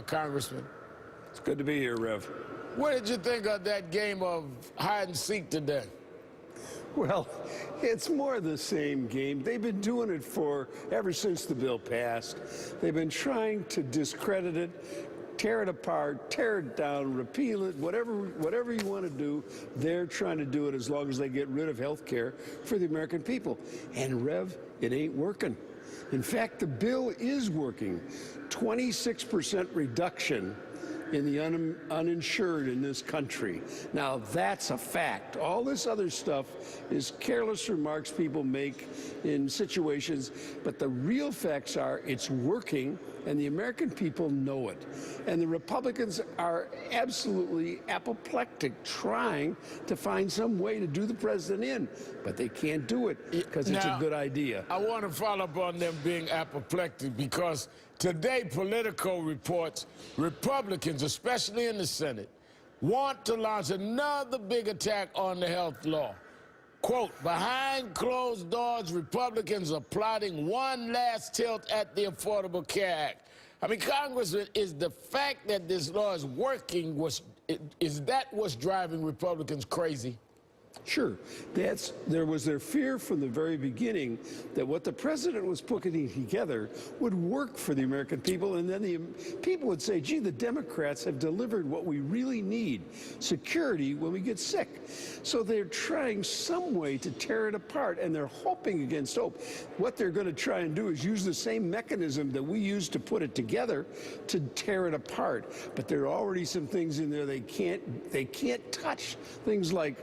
Congressman. It's good to be here, Rev. What did you think of that game of hide and seek today? Well, it's more the same game. They've been doing it ever since the bill passed. They've been trying to discredit it, tear it apart, tear it down, repeal it, whatever you want to do. They're trying to do it as long as they get rid of health care for the American people. And, Rev, it ain't working. In fact, the bill is working. 26% reduction in the uninsured in this country. Now, that's a fact. All this other stuff is careless remarks people make in situations, but the real facts are it's working, and the American people know it. And the Republicans are absolutely apoplectic trying to find some way to do the president in, but they can't do it because it's a good idea. I want to follow up on them being apoplectic because today Politico reports Republicans, especially in the Senate, want to launch another big attack on the health law. Quote, behind closed doors, Republicans are plotting one last tilt at the Affordable Care Act. I mean, Congressman, is the fact that this law is working, is that what's driving Republicans crazy? Sure. There was their fear from the very beginning that what the president was putting together would work for the American people, and then the people would say, gee, the Democrats have delivered what we really need, security when we get sick. So they're trying some way to tear it apart, and they're hoping against hope. What they're going to try and do is use the same mechanism that we used to put it together to tear it apart. But there are already some things in there they can't touch. Things like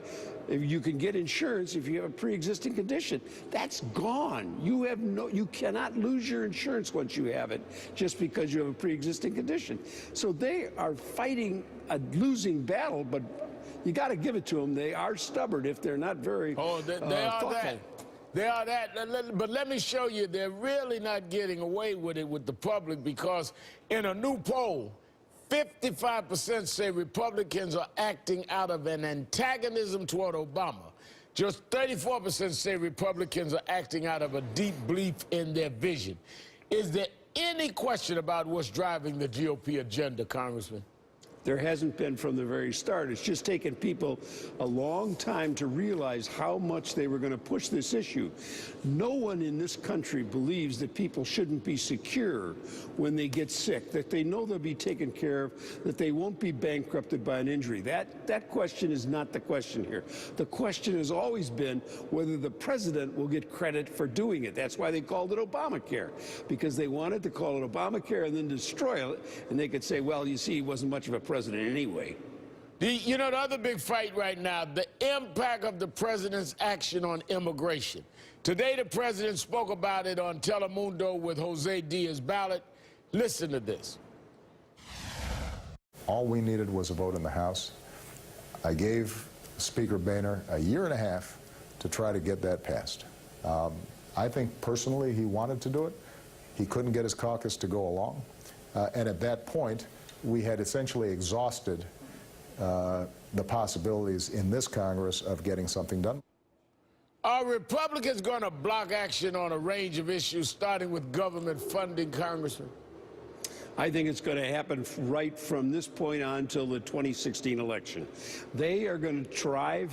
if you can get insurance if you have a pre-existing condition. That's gone. You cannot lose your insurance once you have it just because you have a pre-existing condition. So they are fighting a losing battle, but you got to give it to them. They are stubborn if they're not very thoughtful. They are that. But let me show you, they're really not getting away with it with the public, because in a new poll, 55% say Republicans are acting out of an antagonism toward Obama. Just 34% say Republicans are acting out of a deep belief in their vision. Is there any question about what's driving the GOP agenda, Congressman? There hasn't been from the very start. It's just taken people a long time to realize how much they were going to push this issue. No one in this country believes that people shouldn't be secure when they get sick, that they know they'll be taken care of, that they won't be bankrupted by an injury. That question is not the question here. The question has always been whether the president will get credit for doing it. That's why they called it ObamaCare, because they wanted to call it ObamaCare and then destroy it, and they could say, well, you see, he wasn't much of a president anyway. You know, the other big fight right now, the impact of the president's action on immigration. Today, the president spoke about it on Telemundo with Jose Diaz-Balart. Listen to this. All we needed was a vote in the House. I gave Speaker Boehner a year and a half to try to get that passed. I think personally he wanted to do it. He couldn't get his caucus to go along. And at that point, we had essentially exhausted the possibilities in this Congress of getting something done. Are Republicans going to block action on a range of issues, starting with government funding, Congressman? I think it's going to happen right from this point on until the 2016 election. They are going to try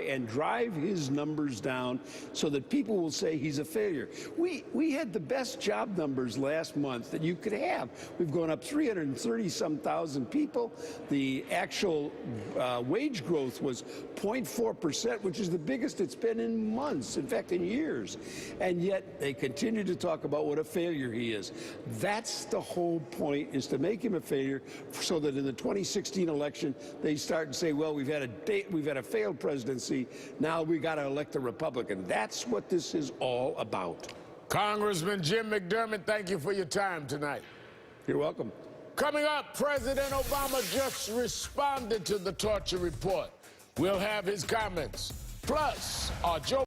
and drive his numbers down so that people will say he's a failure. We had the best job numbers last month that you could have. We've gone up 330-some thousand people. The actual wage growth was 0.4%, which is the biggest it's been in months, in fact, in years. And yet they continue to talk about what a failure he is. That's the whole point, is to make him a failure so that in the 2016 election they start and say, well, we've had a failed presidency, now we got to elect a Republican. That's what this is all about. Congressman Jim McDermott, thank you for your time tonight. You're welcome. Coming up, President Obama just responded to the torture report. We'll have his comments. Plus, our Joe